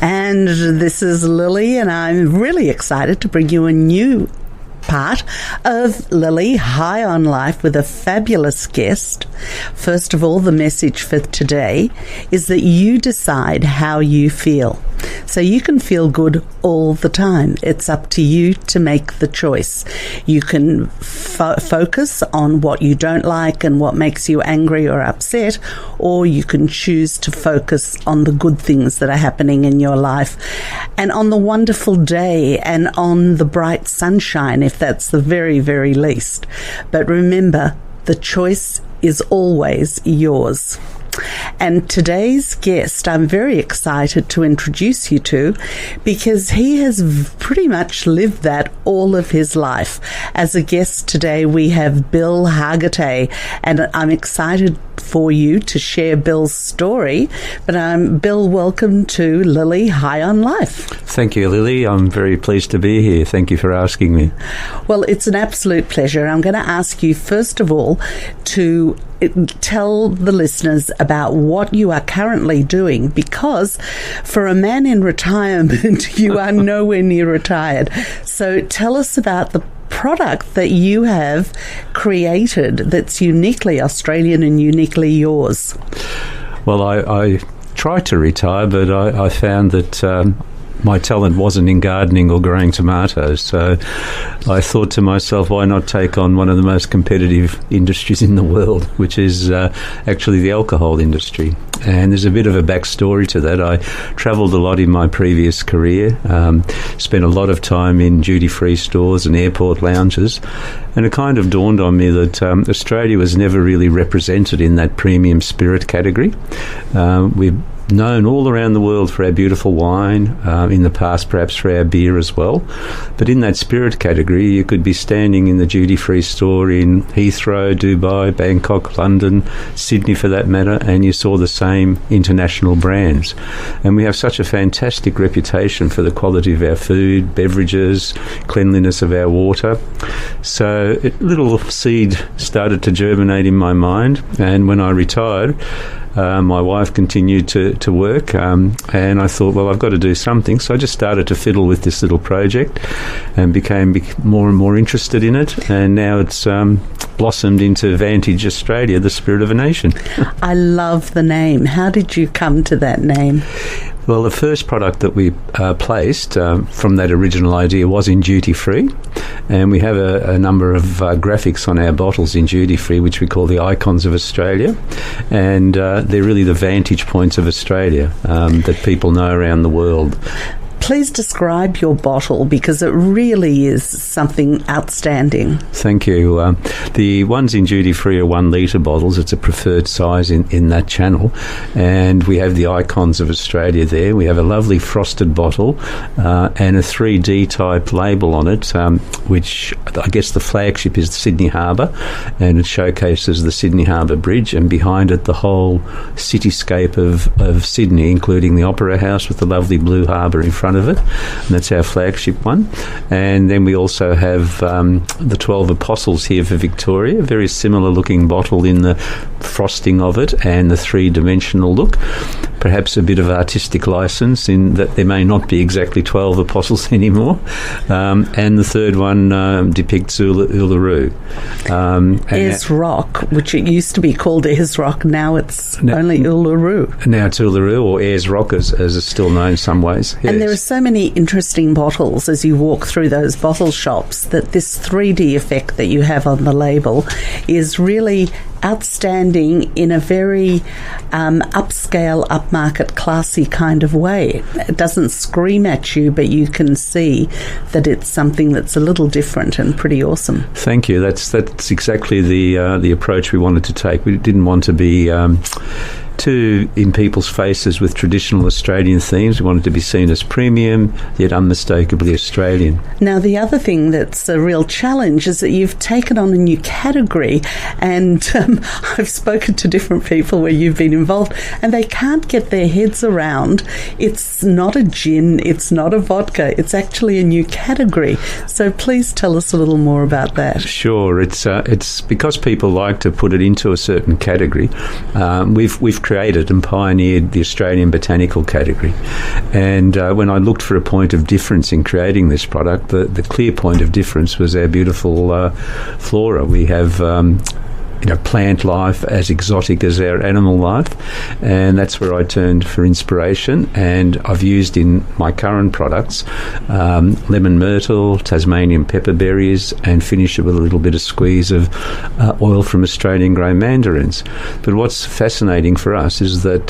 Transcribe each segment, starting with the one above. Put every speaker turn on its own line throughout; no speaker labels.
And this is Lily, and I'm really excited to bring you a new part of Lily High on Life with a fabulous guest. First of all, the message for today is that you decide how you feel. So you can feel good all the time. It's up to you to make the choice. You can focus on what you don't like and what makes you angry or upset, or you can choose to focus on the good things that are happening in your life and on the wonderful day and on the bright sunshine, if that's the very, very least. But remember, the choice is always yours. And today's guest, I'm very excited to introduce you to, because he has pretty much lived that all of his life. As a guest today, we have Bill Hargitay, and I'm excited for you to share Bill's story. But Bill, welcome to Lily High on Life.
Thank you, Lily. I'm very pleased to be here. Thank you for asking me.
Well, it's an absolute pleasure. I'm going to ask you, first of all, to tell the listeners about what you are currently doing, because for a man in retirement, you are nowhere near retired. So tell us about the product that you have created that's uniquely Australian and uniquely yours.
Well, I tried to retire, but I found that my talent wasn't in gardening or growing tomatoes. So I thought to myself, why not take on one of the most competitive industries in the world, which is actually the alcohol industry. And there's a bit of a backstory to that. I travelled a lot in my previous career, spent a lot of time in duty-free stores and airport lounges, and it kind of dawned on me that Australia was never really represented in that premium spirit category. We've known all around the world for our beautiful wine, in the past perhaps for our beer as well. But in that spirit category, you could be standing in the duty-free store in Heathrow, Dubai, Bangkok, London, Sydney for that matter, and you saw the same international brands. And we have such a fantastic reputation for the quality of our food, beverages, cleanliness of our water. So a little seed started to germinate in my mind, and when I retired, my wife continued to work, and I thought, well, I've got to do something. So I just started to fiddle with this little project and became more and more interested in it. And now it's blossomed into Vantage Australia, the spirit of a nation.
I love the name. How did you come to that name?
Well, the first product that we placed from that original idea was in duty-free, and we have a number of graphics on our bottles in duty-free, which we call the icons of Australia, and they're really the vantage points of Australia that people know around the world.
Please describe your bottle, because it really is something outstanding.
Thank you. The ones in duty-free are 1 litre bottles. It's a preferred size in that channel. And we have the icons of Australia there. We have a lovely frosted bottle and a 3D type label on it, which I guess the flagship is Sydney Harbour, and it showcases the Sydney Harbour Bridge, and behind it the whole cityscape of Sydney, including the Opera House with the lovely blue harbour in front of it, and that's our flagship one. And then we also have the 12 Apostles here for Victoria, a very similar looking bottle in the frosting of it and the three-dimensional look. Perhaps a bit of artistic license in that there may not be exactly 12 apostles anymore. And the third one depicts Uluru.
Ayers Rock, which it used to be called Ayers Rock, now it's only Uluru.
Now it's Uluru, or Ayers Rock as it's still known in some ways. Yes.
And there are so many interesting bottles as you walk through those bottle shops that this 3D effect that you have on the label is really outstanding in a very upscale, upmarket, classy kind of way. It doesn't scream at you, but you can see that it's something that's a little different and pretty awesome.
Thank you. That's exactly the approach we wanted to take. We didn't want to be too in people's faces with traditional Australian themes. We wanted to be seen as premium, yet unmistakably Australian.
Now, the other thing that's a real challenge is that you've taken on a new category, and I've spoken to different people where you've been involved, and they can't get their heads around it's not a gin, it's not a vodka, it's actually a new category. So please tell us a little more about that.
Sure. It's because people like to put it into a certain category. We've created and pioneered the Australian Botanical category. And when I looked for a point of difference in creating this product, the clear point of difference was our beautiful flora. We have plant life as exotic as our animal life, and that's where I turned for inspiration. And I've used in my current products lemon myrtle, Tasmanian pepperberries, and finish it with a little bit of squeeze of oil from Australian grey mandarins. But what's fascinating for us is that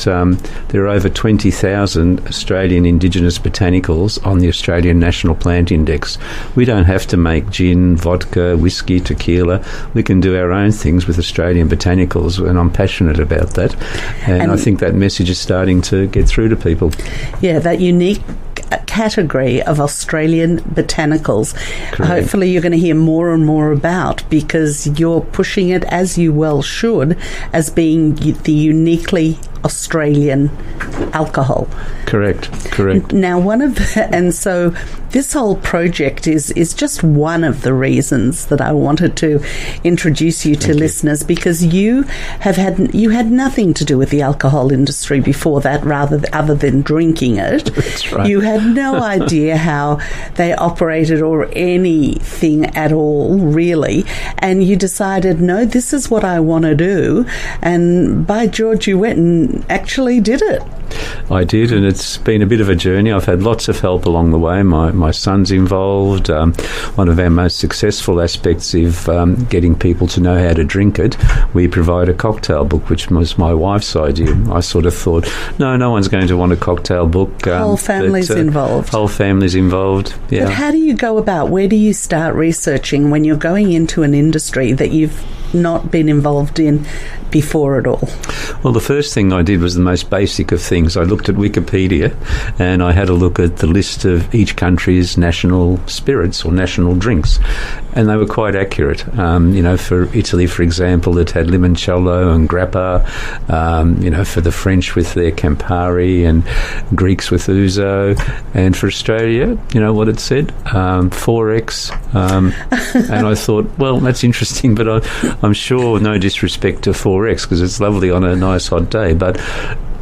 there are over 20,000 Australian Indigenous botanicals on the Australian National Plant Index. We don't have to make gin, vodka, whiskey, tequila. We can do our own things with Australian botanicals, and I'm passionate about that. And I think that message is starting to get through to people. Yeah,
that unique category of Australian botanicals.
Correct.
Hopefully you're going to hear more and more about, because you're pushing it, as you well should, as being the uniquely Australian alcohol.
Correct.
Now, and so this whole project is just one of the reasons that I wanted to introduce you to listeners, because you had nothing to do with the alcohol industry before that, other than drinking it.
That's right.
You had no idea how they operated or anything at all, really, and you decided, no, this is what I want to do, and by George, you went and actually did it.
I did, and it's been a bit of a journey. I've had lots of help along the way. My son's involved. One of our most successful aspects of getting people to know how to drink it, we provide a cocktail book, which was my wife's idea. I sort of thought, no one's going to want a cocktail book.
Whole family's involved.
Whole family's involved, yeah.
But how do you go about, where do you start researching when you're going into an industry that you've not been involved in before at all?
Well, the first thing I did was the most basic of things. I looked at Wikipedia and I had a look at the list of each country's national spirits or national drinks, and they were quite accurate. For Italy, for example, it had limoncello and grappa. For the French with their Campari, and Greeks with ouzo, and for Australia, what it said, 4X. And I thought, well, that's interesting, but I'm sure, no disrespect to 4X, because it's lovely on a nice hot day, but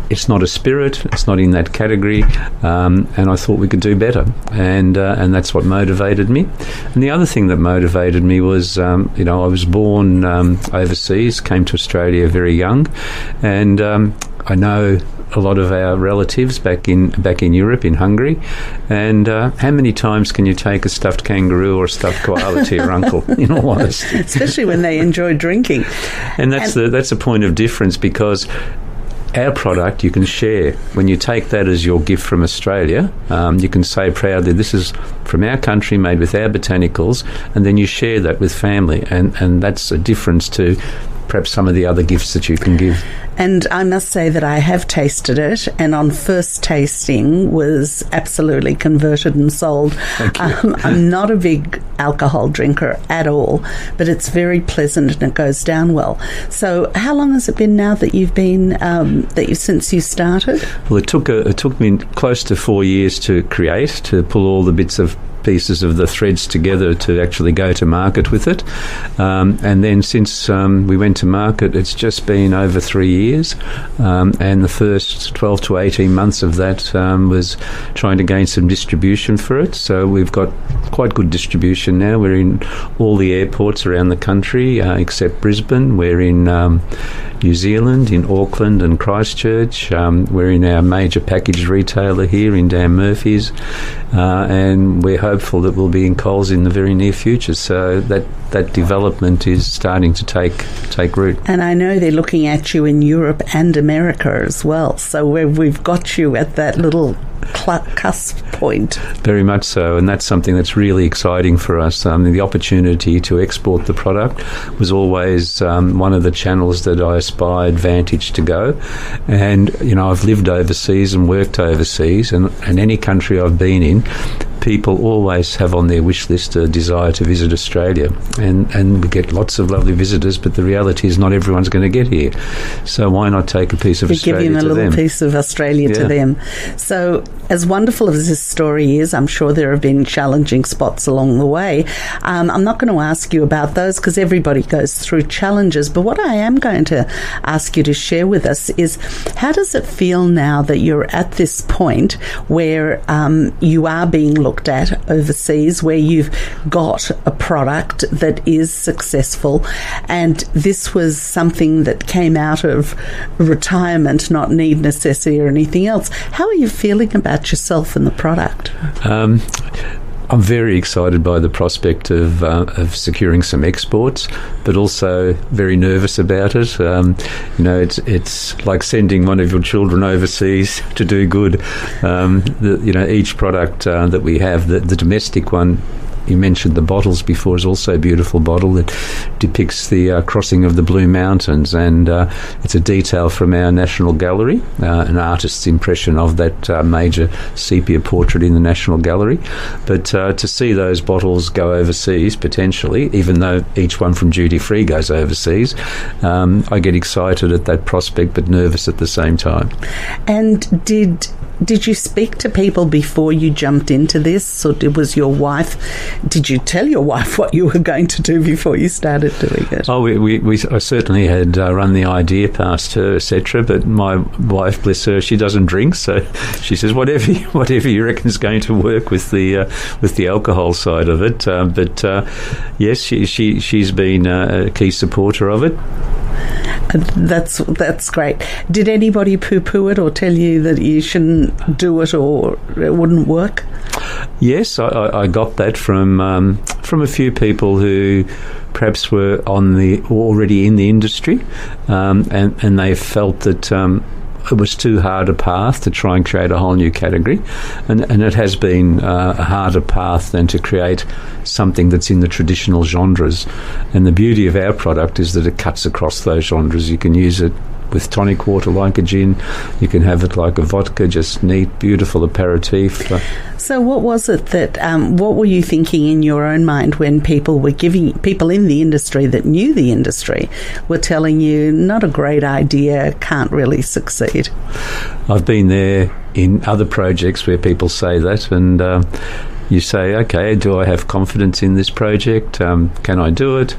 it's not a spirit, it's not in that category, and I thought we could do better, and that's what motivated me. And the other thing that motivated me was, I was born overseas, came to Australia very young, and I know a lot of our relatives back in Europe, in Hungary, and how many times can you take a stuffed kangaroo or a stuffed koala to your uncle, in all honesty?
Especially when they enjoy drinking.
And that's a point of difference, because our product you can share. When you take that as your gift from Australia, you can say proudly, this is from our country, made with our botanicals, and then you share that with family, and that's a difference to perhaps some of the other gifts that you can give.
And I must say that I have tasted it, and on first tasting was absolutely converted and sold.
Thank you.
I'm not a big alcohol drinker at all, but it's very pleasant and it goes down well. So how long has it been now that you've been since you started?
Well, it took me close to 4 years to create, to pull all the pieces of the threads together to actually go to market with it, and then since we went to market, it's just been over 3 years, and the first 12 to 18 months of that was trying to gain some distribution for it. So we've got quite good distribution now. We're in all the airports around the country except Brisbane. We're in New Zealand, in Auckland and Christchurch. We're in our major package retailer here in Dan Murphy's, and we're hopeful that we'll be in Coles in the very near future. So that development is starting to take root.
And I know they're looking at you in Europe and America as well. So we've got you at that little cusp point.
Very much so, and that's something that's really exciting for us. The opportunity to export the product was always one of the channels that I aspired Vantage to go. And I've lived overseas and worked overseas, and any country I've been in, people always have on their wish list a desire to visit Australia, and we get lots of lovely visitors, but the reality is not everyone's going to get here. So why not take a piece of Australia to them?
Give them a little piece of Australia to them. So as wonderful as this story is, I'm sure there have been challenging spots along the way. I'm not going to ask you about those because everybody goes through challenges, but what I am going to ask you to share with us is, how does it feel now that you're at this point where you are being looked at overseas, where you've got a product that is successful, and this was something that came out of retirement, not need, necessity or anything else? How are you feeling about yourself and the product?
I'm very excited by the prospect of securing some exports, but also very nervous about it. It's like sending one of your children overseas to do good. Each product that we have, the domestic one, you mentioned the bottles before, is also a beautiful bottle that depicts the crossing of the Blue Mountains, and it's a detail from our National Gallery, an artist's impression of that major sepia portrait in the National Gallery. But to see those bottles go overseas, potentially, even though each one from duty free goes overseas, I get excited at that prospect, but nervous at the same time.
And did you speak to people before you jumped into this, or did you tell your wife what you were going to do before you started doing it?
Oh, I certainly had run the idea past her, etc. But my wife, bless her, she doesn't drink, so she says whatever you reckon is going to work with the alcohol side of it. Yes, she's been a key supporter of it.
That's great. Did anybody poo-poo it or tell you that you shouldn't do it or it wouldn't work?
Yes, I got that from a few people who perhaps were already in the industry, and they felt that it was too hard a path to try and create a whole new category, and it has been a harder path than to create something that's in the traditional genres. And the beauty of our product is that it cuts across those genres. You can use it with tonic water like a gin, you can have it like a vodka, just neat, beautiful aperitif.
So what was it that, what were you thinking in your own mind when people in the industry that knew the industry were telling you, not a great idea, can't really succeed?
I've been there in other projects where people say that, and you say, okay, do I have confidence in this project? Can I do it?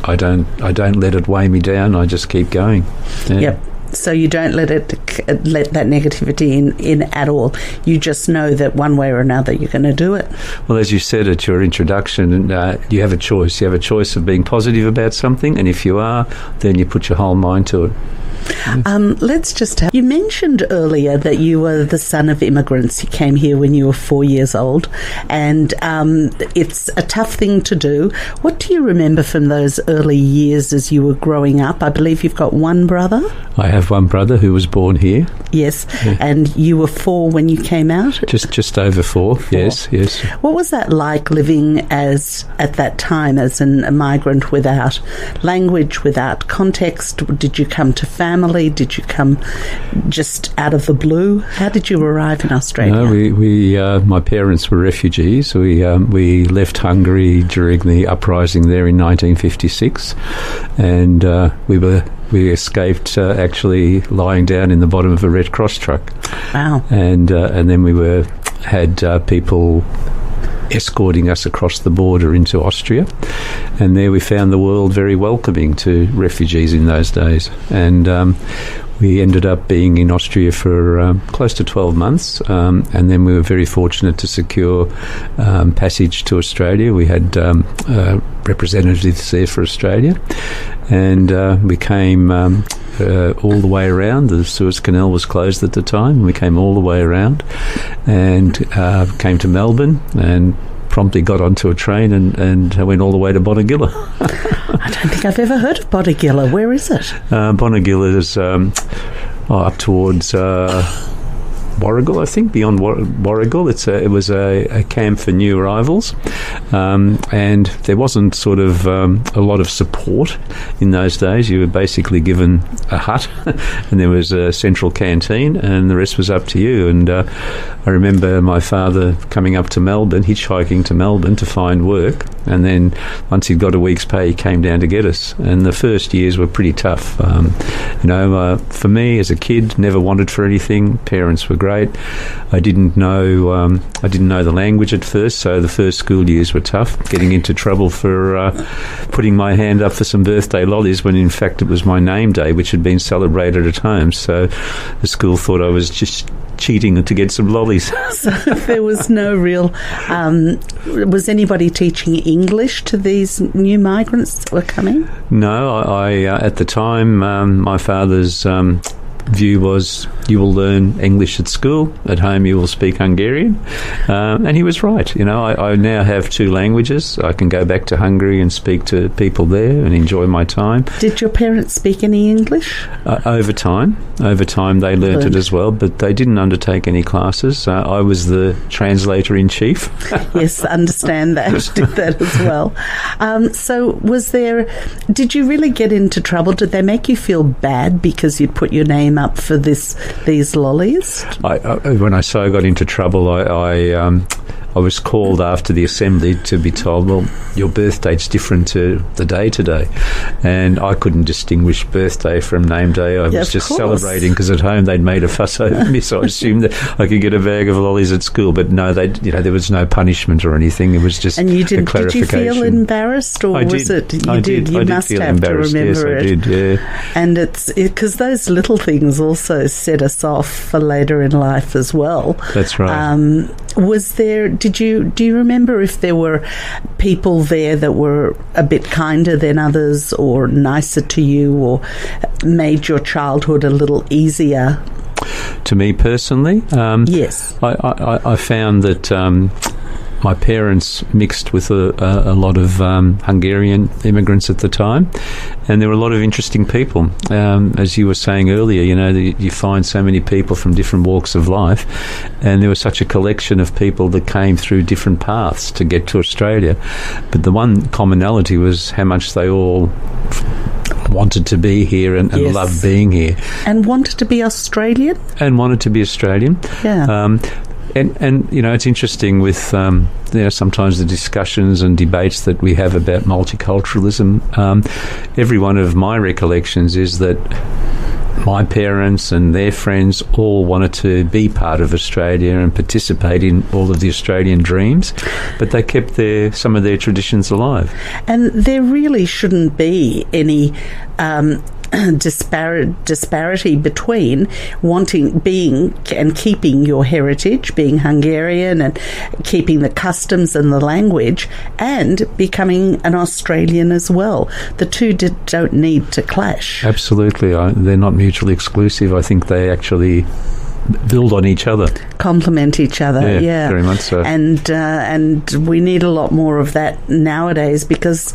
I don't let it weigh me down. I just keep going. Yeah.
Yep. So you don't let that negativity in at all. You just know that one way or another you're going to do it.
Well, as you said at your introduction, you have a choice. You have a choice of being positive about something, and if you are, then you put your whole mind to it.
You mentioned earlier that you were the son of immigrants. You came here when you were 4 years old, and it's a tough thing to do. What do you remember from those early years as you were growing up? I believe you've got one brother.
I have one brother who was born here.
Yes, yeah. And you were 4 when you came out?
Just over 4. Yes.
What was that like living at that time as a migrant, without language, without context? Did you come to family? Did you come just out of the blue? How did you arrive in Australia?
No, my parents were refugees. We left Hungary during the uprising there in 1956, and we escaped actually lying down in the bottom of a Red Cross truck.
Wow!
And then we had people escorting us across the border into Austria, and there we found the world very welcoming to refugees in those days, and we ended up being in Austria for close to 12 months, and then we were very fortunate to secure passage to Australia. We had representatives there for Australia, and we came all the way around. The Suez Canal was closed at the time, and we came all the way around and came to Melbourne and promptly got onto a train and went all the way to Bonegilla.
I don't think I've ever heard of Bonegilla. Where is it?
Bonegilla is up towards Warragul, I think, beyond Warragul. It was a camp for new arrivals, and there wasn't sort of a lot of support in those days. You were basically given a hut, and there was a central canteen, and the rest was up to you. And I remember my father coming up to Melbourne, hitchhiking to Melbourne to find work, and then once he'd got a week's pay, he came down to get us. And the first years were pretty tough. For me as a kid, never wanted for anything. Parents were great. great. I didn't know the language at first, so the first school years were tough. Getting into trouble for putting my hand up for some birthday lollies when in fact it was my name day, which had been celebrated at home. So the school thought I was just cheating to get some lollies.
So there was no real... was anybody teaching English to these new migrants that were coming?
No, I at the time, my father's view was, you will learn English at school, at home you will speak Hungarian, and he was right. You know, I now have two languages. I can go back to Hungary and speak to people there and enjoy my time.
Did your parents speak any English?
Over time they learnt it as well, but they didn't undertake any classes. I was the translator in chief.
Yes, understand that. Did that as well. So did you really get into trouble? Did they make you feel bad because you'd put your name up for these lollies?
When I got into trouble, I was called after the assembly to be told, well, your birth date's different to the day today. And I couldn't distinguish birthday from name day. I was just celebrating because at home they'd made a fuss over me, so I assumed that I could get a bag of lollies at school. But no, there was no punishment or anything. It was just a clarification. Did you feel embarrassed, or was it? You did. You must have to remember it.
I did, yeah. And it's because those little things also set us off for later in life as well.
That's right.
Do you remember if there were people there that were a bit kinder than others, or nicer to you, or made your childhood a little easier?
To me personally?
Yes.
I found that my parents mixed with a lot of Hungarian immigrants at the time, and there were a lot of interesting people. As you were saying earlier, you know, you find so many people from different walks of life, and there was such a collection of people that came through different paths to get to Australia. But the one commonality was how much they all wanted to be here and
yes.
loved being here.
And wanted to be Australian?
And wanted to be Australian.
Yeah.
And you know, it's interesting with sometimes the discussions and debates that we have about multiculturalism. Every one of my recollections is that my parents and their friends all wanted to be part of Australia and participate in all of the Australian dreams, but they kept some of their traditions alive.
And there really shouldn't be any disparity between being and keeping your heritage, being Hungarian and keeping the customs and the language, and becoming an Australian as well. The two don't need to clash.
Absolutely. They're not mutually exclusive. I think they actually build on each other,
complement each other. Yeah,
very much so.
And we need a lot more of that nowadays, because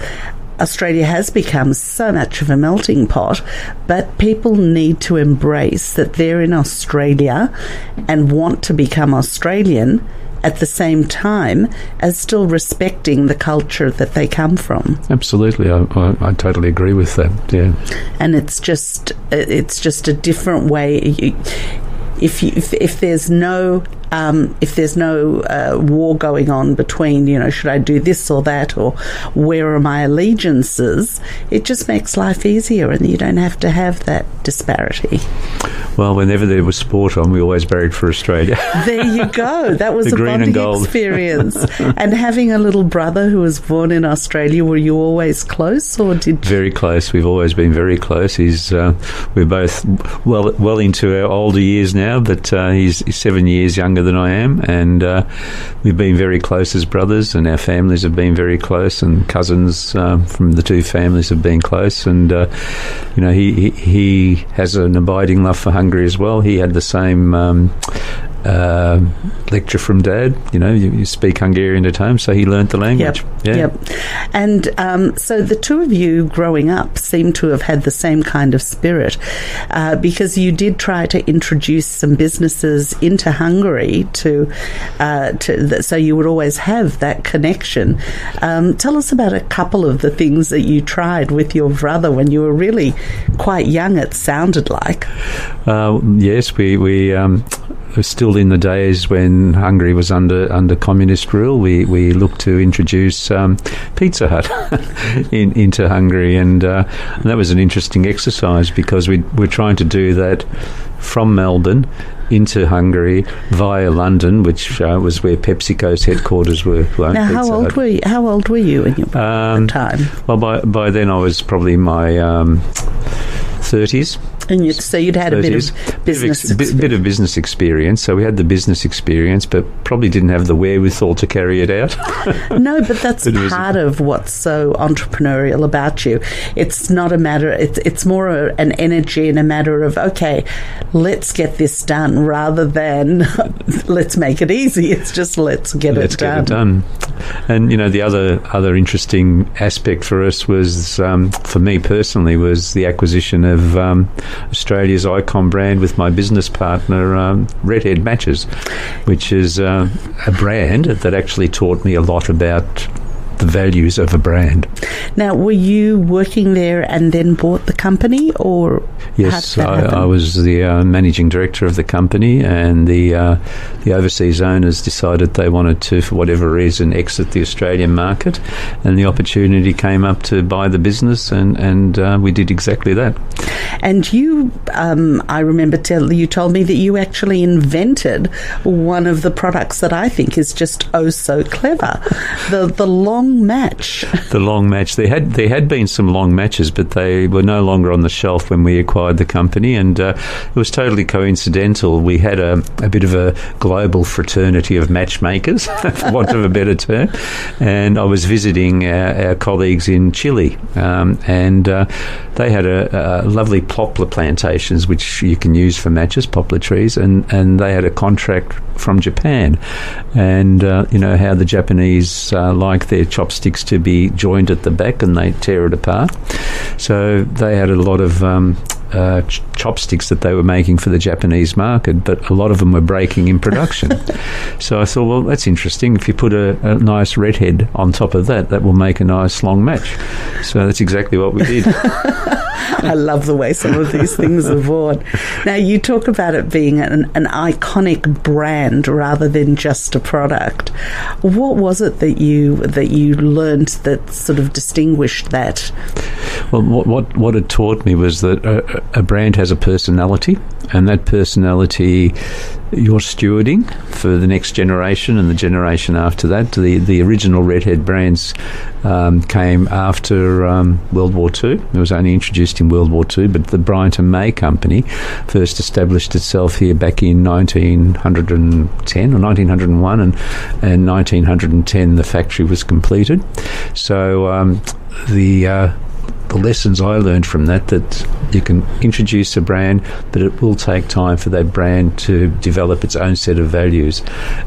Australia has become so much of a melting pot, but people need to embrace that they're in Australia and want to become Australian at the same time as still respecting the culture that they come from.
Absolutely, I totally agree with that. Yeah, and
it's just a different way. If there's no war going on between, you know, should I do this or that, or where are my allegiances, it just makes life easier and you don't have to have that disparity.
Well, whenever there was sport on, we always barracked for Australia.
There you go. That was a bonding experience. And having a little brother who was born in Australia, were you always close, or did you?
Very close. We've always been very close. We're both well into our older years now, but he's 7 years younger than I am, and we've been very close as brothers, and our families have been very close, and cousins from the two families have been close, and you know, he has an abiding love for Hungary as well. He had the same lecture from Dad. You know, you speak Hungarian at home, so he learnt the language.
Yep. And so the two of you growing up seem to have had the same kind of spirit, because you did try to introduce some businesses into Hungary so you would always have that connection. Tell us about a couple of the things that you tried with your brother when you were really quite young, it sounded like.
Yes, we still in the days when Hungary was under communist rule, we looked to introduce Pizza Hut into Hungary, and that was an interesting exercise because we're trying to do that from Melbourne into Hungary via London, which was where PepsiCo's headquarters were.
Now, how old were you? How old were you at the time?
Well, by then I was probably in my 30s.
And so you'd had 30s, a bit of business
bit of business experience. So we had the business experience, but probably didn't have the wherewithal to carry it out.
No, but that's part of what's so entrepreneurial about you. It's not a matter. It's more an energy and a matter of, okay, let's get this done, rather than let's make it easy. It's just let's get it done. And the other interesting aspect for us was, for me personally, was the acquisition of Australia's icon brand with my business partner, Redhead Matches, which is a brand that actually taught me a lot about the values of a brand. Now, were you working there and then bought the company, or
yes, I was the managing director of the company, and the overseas owners decided they wanted to, for whatever reason, exit the Australian market, and the opportunity came up to buy the business, and we did exactly that.
And you, I remember you told me that you actually invented one of the products that I think is just oh so clever, the long match.
The long match. There had been some long matches, but they were no longer on the shelf when we acquired the company, and it was totally coincidental. We had a bit of a global fraternity of matchmakers, for want of a better term, and I was visiting our colleagues in Chile, and they had a lovely poplar plantations, which you can use for matches, poplar trees, and they had a contract from Japan, and how the Japanese like their chopsticks to be joined at the back, and they tear it apart. So they had a lot of chopsticks that they were making for the Japanese market, but a lot of them were breaking in production. So I thought, well, that's interesting. If you put a nice redhead on top of that will make a nice long match. So that's exactly what we did.
I love the way some of these things are born. Now, you talk about it being an iconic brand rather than just a product. What was it that you learned that sort of distinguished that?
Well, what it taught me was that a brand has a personality, and that personality you're stewarding for the next generation and the generation after that. The original Redhead brands came after World War II. It was only introduced in World War II, but the Bryant and May Company first established itself here back in 1910 or 1901, and 1910 the factory was completed. So the lessons I learned from that you can introduce a brand, but it will take time for that brand to develop its own set of values.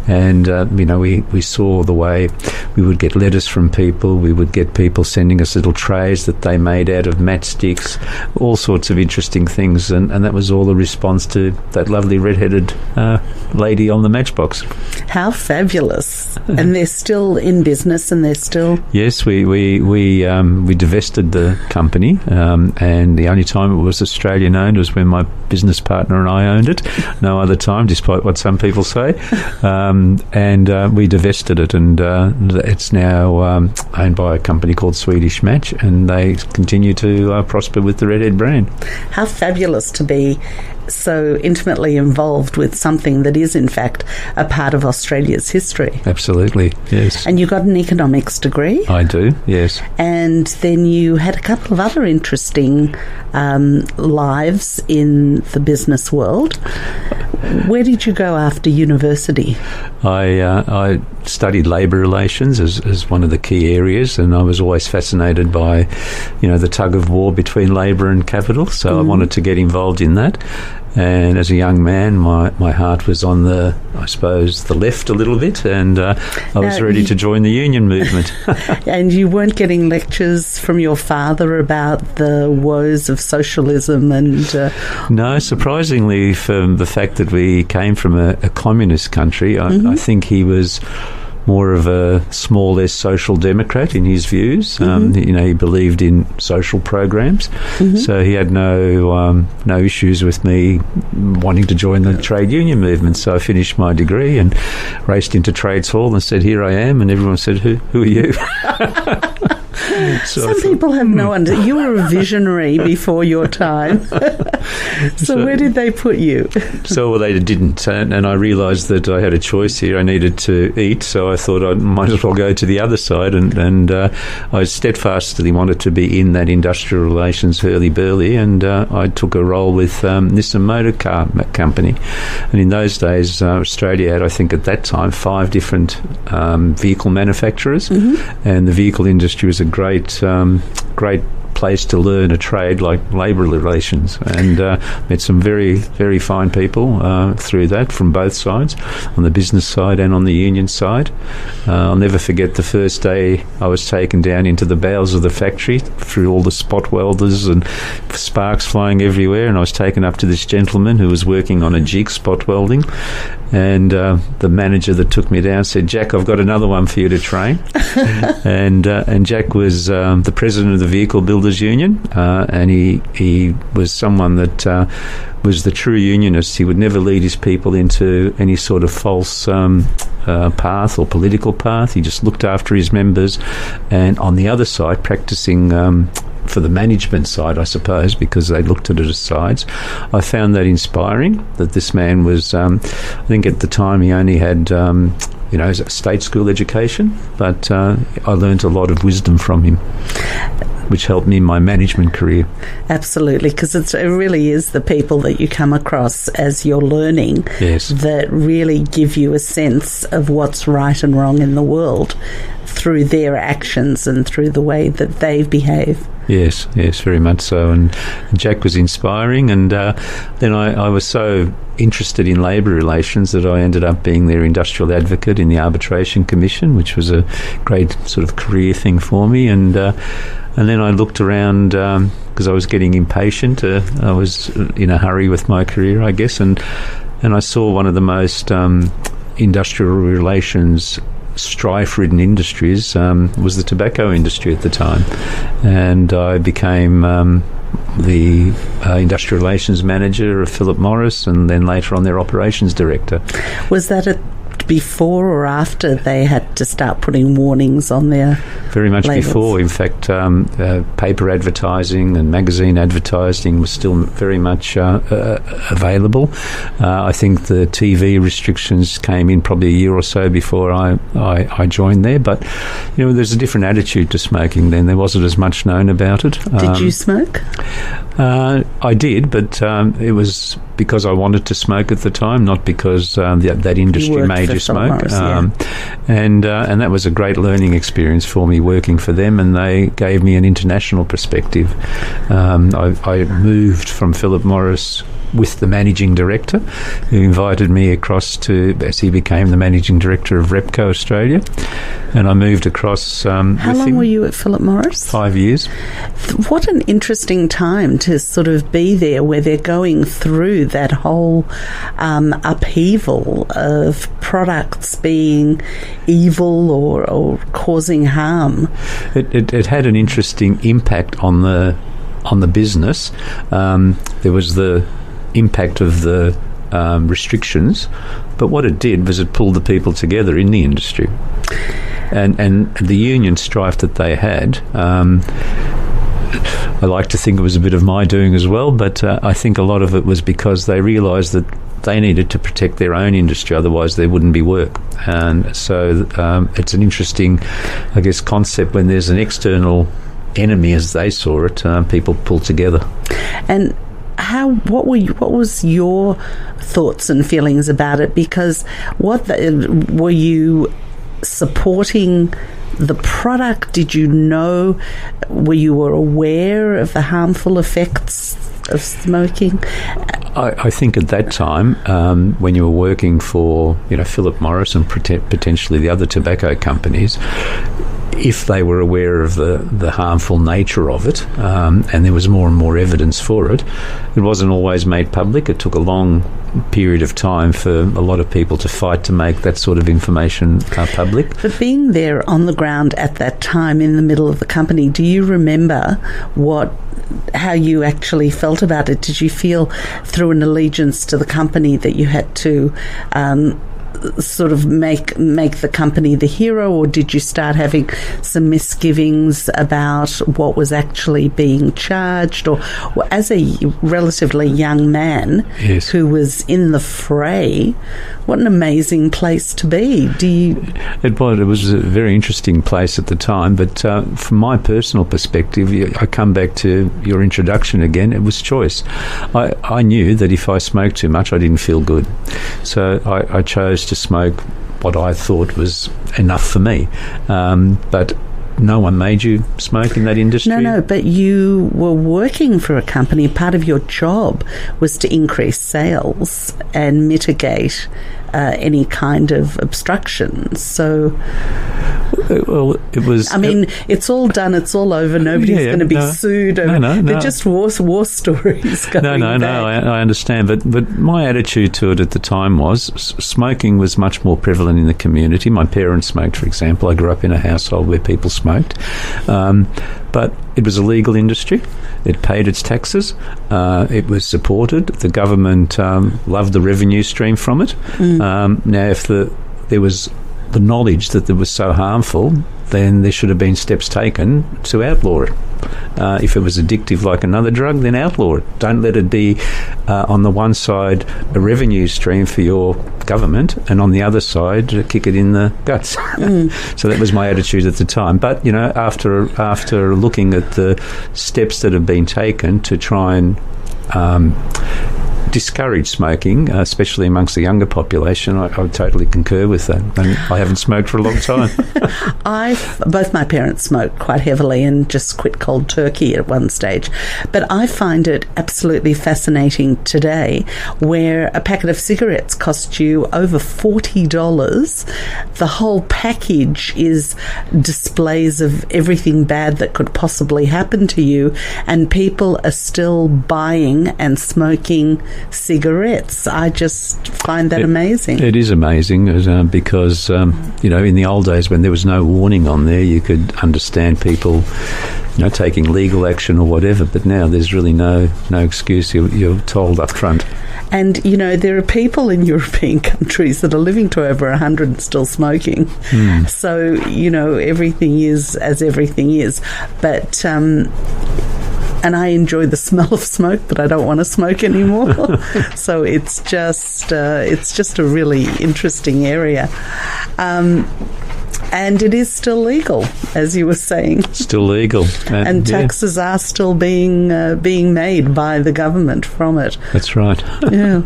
And we saw the way we would get letters from people, we would get people sending us little trays that they made out of matchsticks, all sorts of interesting things, and that was all a response to that lovely red-headed lady on the matchbox.
How fabulous. And they're still in business, and they're still...
Yes, we divested the company, and the only time it was Australian owned was when my business partner and I owned it. No other time, despite what some people say. And we divested it, and it's now owned by a company called Swedish Match, and they continue to prosper with the Redhead brand.
How fabulous to be so intimately involved with something that is in fact a part of Australia's history.
Absolutely, yes.
And you got an economics degree?
I do, yes.
And then you had a couple of other interesting lives in the business world. Where did you go after university?
I studied labour relations as one of the key areas, and I was always fascinated by, the tug of war between labour and capital, so I wanted to get involved in that. And as a young man, my heart was on the left a little bit, and I was ready to join the union movement.
And you weren't getting lectures from your father about the woes of socialism and...
No, surprisingly, from the fact that we came from a communist country, I think he was more of a small S social democrat in his views. He believed in social programs, so he had no issues with me wanting to join the trade union movement. So I finished my degree and raced into Trades Hall and said, "Here I am," and everyone said, "Who are you?" So
some people have no idea. You were a visionary before your time. So where did they put you?
So they didn't, and I realised that I had a choice here. I needed to eat, so I thought I might as well go to the other side, and I steadfastly wanted to be in that industrial relations hurly-burly, and I took a role with Nissan Motor Car Company. And in those days, Australia had, I think at that time, 5 different vehicle manufacturers, and the vehicle industry was a great place to learn a trade like labour relations, and met some very, very fine people through that from both sides, on the business side and on the union side. I'll never forget the first day I was taken down into the bowels of the factory through all the spot welders and sparks flying everywhere, and I was taken up to this gentleman who was working on a jig spot welding, and the manager that took me down said, "Jack, I've got another one for you to train." and Jack was the president of the Vehicle Builders Union, and he was someone that was the true unionist. He would never lead his people into any sort of false path or political path. He just looked after his members, and on the other side, practicing for the management side, I suppose, because they looked at it as sides. I found that inspiring, that this man was, I think at the time he only had a state school education, but I learnt a lot of wisdom from him, which helped me in my management career.
Absolutely, because it really is the people that you come across as you're learning that really give you a sense of what's right and wrong in the world through their actions and through the way that they behave.
Yes, very much so. And Jack was inspiring, and then I was so interested in labour relations that I ended up being their industrial advocate in the Arbitration Commission, which was a great sort of career thing for me. And then I looked around because I was getting impatient. I was in a hurry with my career, I guess, and I saw one of the most industrial relations strife-ridden industries was the tobacco industry at the time, and I became the industrial relations manager of Philip Morris, and then later on their operations director.
Was that before or after they had to start putting warnings on their
Very much
labels?
Before. In fact, paper advertising and magazine advertising was still very much available. I think the TV restrictions came in probably a year or so before I joined there, but there's a different attitude to smoking then. There wasn't as much known about it.
Did you smoke?
I did, but it was because I wanted to smoke at the time, not because that industry made you smoke.
Morris,
and that was a great learning experience for me working for them, and they gave me an international perspective. I moved from Philip Morris with the managing director, who invited me across as he became the managing director of Repco Australia, and I moved across
How long were you at Philip Morris?
5 years.
What an interesting time to sort of be there, where they're going through that whole upheaval of products being evil or causing harm.
It had an interesting impact on the business. There was the impact of the restrictions, but what it did was it pulled the people together in the industry, and the union strife that they had. I like to think it was a bit of my doing as well, but I think a lot of it was because they realised that they needed to protect their own industry, otherwise there wouldn't be work. And so it's an interesting, I guess, concept when there's an external enemy, as they saw it, people pull together. And
what was your thoughts and feelings about it? Because were you supporting the product? Did you know? Were you aware of the harmful effects of smoking?
I think at that time, when you were working for Philip Morris and potentially the other tobacco companies, if they were aware of the harmful nature of it, and there was more and more evidence for it, it wasn't always made public. It took a long period of time for a lot of people to fight to make that sort of information public.
But being there on the ground at that time in the middle of the company, do you remember how you actually felt about it? Did you feel through an allegiance to the company that you had to sort of make the company the hero, or did you start having some misgivings about what was actually being charged? Or as a relatively young man
yes.
who was in the fray, what an amazing place to be.
It was a very interesting place at the time, but from my personal perspective, I come back to your introduction again, it was choice. I knew that if I smoked too much, I didn't feel good. So I chose to smoke what I thought was enough for me. But no one made you smoke in that industry?
No, but you were working for a company. Part of your job was to increase sales and mitigate any kind of obstructions. So...
Well, it was...
I mean, it's all done, it's all over, nobody's going to be sued over...
No.
They're just war stories going back.
I understand, but my attitude to it at the time was smoking was much more prevalent in the community. My parents smoked, for example. I grew up in a household where people smoked. But it was a legal industry. It paid its taxes. It was supported. The government loved the revenue stream from it. Now, if there was the knowledge that it was so harmful, then there should have been steps taken to outlaw it. If it was addictive like another drug, then outlaw it. Don't let it be on the one side a revenue stream for your government, and on the other side kick it in the guts. So that was my attitude at the time. But after looking at the steps that have been taken to try and discourage smoking, especially amongst the younger population, I would totally concur with that. And I haven't smoked for a long time.
Both my parents smoked quite heavily and just quit cold turkey at one stage. But I find it absolutely fascinating today, where a packet of cigarettes costs you over $40. The whole package is displays of everything bad that could possibly happen to you, and people are still buying and smoking cigarettes. I just find that amazing.
It is amazing because, in the old days when there was no warning on there, you could understand people, taking legal action or whatever. But now there's really no excuse. You're told up front.
And, there are people in European countries that are living to over 100 and still smoking. So, everything is as everything is. But... and I enjoy the smell of smoke, but I don't want to smoke anymore. So it's just a really interesting area. And it is still legal, as you were saying.
Still legal.
And taxes are still being made by the government from it.
That's right.
Yeah.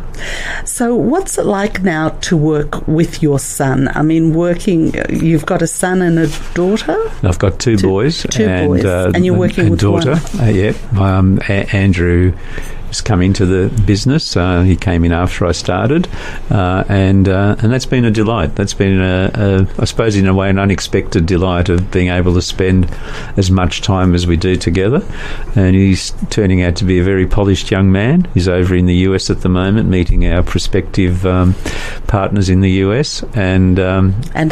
So what's it like now to work with your son? I mean, you've got a son and a daughter?
I've got two boys.
And you're working with
daughter. Andrew has come into the business. He came in after I started, and that's been a delight. That's been, I suppose, in a way, an unexpected delight of being able to spend as much time as we do together. And he's turning out to be a very polished young man. He's over in the US at the moment, meeting our prospective partners in the US and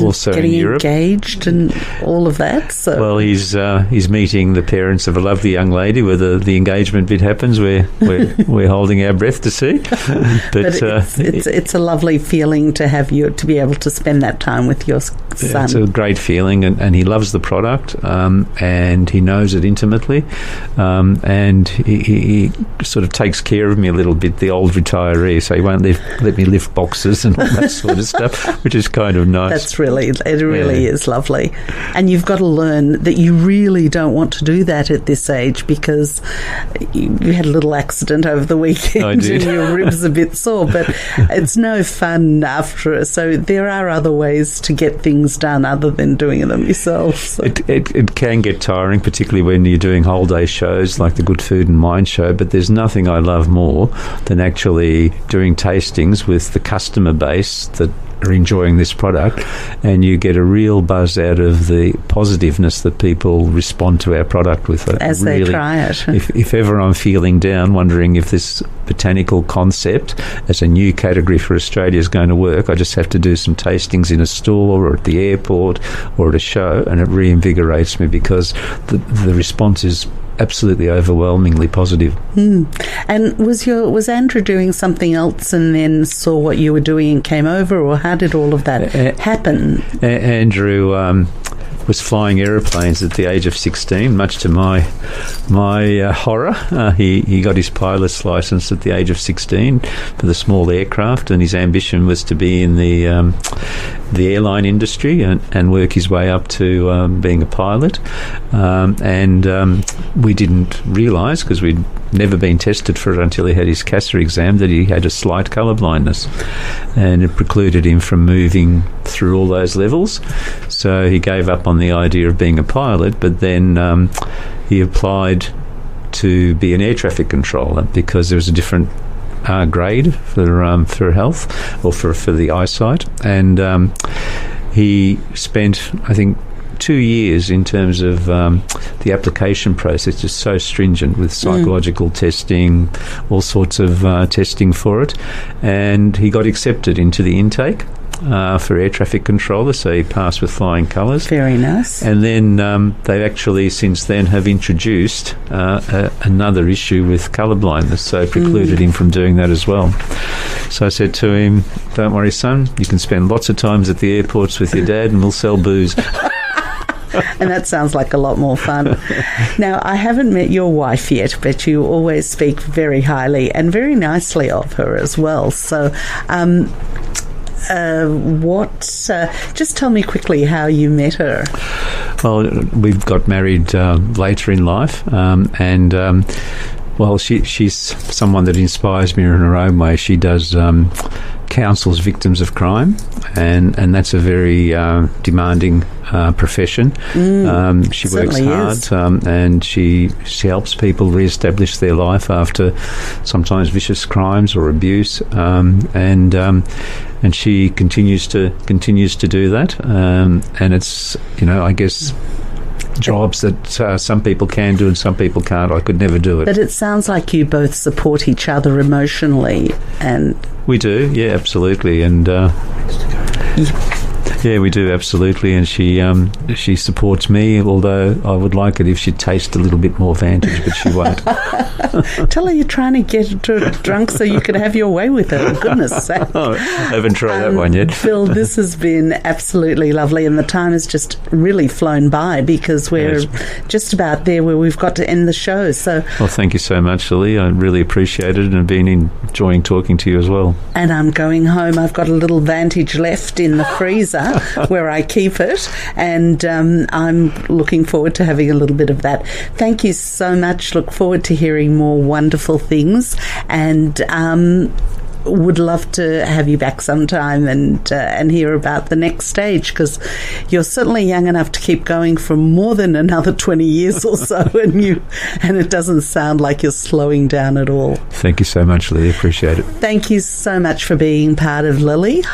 also in Europe.
Getting engaged and all of that. So.
Well, he's meeting the parents of a lovely young lady. Whether the engagement bit happens, we're holding our breath to see. But
it's a lovely feeling to be able to spend that time with your son.
It's a great feeling, and he loves the product, and he knows it intimately, and he sort of takes care of me a little bit, the old retiree, so he won't let me lift boxes and all that sort of stuff, which is kind of nice. It really
is lovely. And you've got to learn that you really don't want to do that at this age, because you had a little accident over the weekend.
I did.
And your ribs a bit sore, but it's no fun after. So there are other ways to get things done other than doing them yourself. So.
It can get tiring, particularly when you're doing whole day shows like the Good Food and Wine show, but there's nothing I love more than actually doing tastings with the customer base that are enjoying this product, and you get a real buzz out of the positiveness that people respond to our product with it.
As really, they try it.
If ever I'm feeling down, wondering if this botanical concept as a new category for Australia is going to work, I just have to do some tastings in a store or at the airport or at a show, and it reinvigorates me because the response is absolutely overwhelmingly positive.
And was Andrew doing something else and then saw what you were doing and came over, or how did all of that happen?
Andrew was flying aeroplanes at the age of 16, much to my horror. He got his pilot's license at the age of 16 for the small aircraft, and his ambition was to be in the airline industry and work his way up to being a pilot. And we didn't realise, because we'd never been tested for it until he had his CASA exam, that he had a slight colour blindness, and it precluded him from moving through all those levels. So he gave up on the idea of being a pilot, but then he applied to be an air traffic controller because there was a different grade for health, or for the eyesight, and he spent, I think, 2 years in terms of the application process is so stringent with psychological testing, all sorts of testing for it, and he got accepted into the intake for air traffic controller, so he passed with flying colours.
Very nice.
And then they actually since then have introduced another issue with colour blindness, so precluded him from doing that as well. So I said to him, "Don't worry, son, you can spend lots of times at the airports with your dad and we'll sell booze."
And that sounds like a lot more fun. Now, I haven't met your wife yet, but you always speak very highly and very nicely of her as well. So just tell me quickly how you met her.
Well, we've got married later in life, and well, she's someone that inspires me in her own way. She does counsels victims of crime, and that's a very demanding profession. She works hard, and she helps people re-establish their life after sometimes vicious crimes or abuse, and she continues to do that, and it's, I guess, jobs that some people can do and some people can't. I could never do it.
But it sounds like you both support each other emotionally, and
we do, yeah, absolutely, and yeah, we do, absolutely, and she supports me, although I would like it if she'd taste a little bit more Vantage, but she won't.
Tell her you're trying to get drunk so you can have your way with her, for goodness sake.
Oh, I haven't tried that one yet.
Phil, this has been absolutely lovely, and the time has just really flown by because we're just about there where we've got to end the show. So,
well, thank you so much, Lily. I really appreciate it, and I've been enjoying talking to you as well.
And I'm going home. I've got a little Vantage left in the freezer where I keep it, and I'm looking forward to having a little bit of that. Thank you so much. Look forward to hearing more wonderful things, and would love to have you back sometime and hear about the next stage, because you're certainly young enough to keep going for more than another 20 years or so, and it doesn't sound like you're slowing down at all.
Thank you so much, Lily. Appreciate it.
Thank you so much for being part of Lily.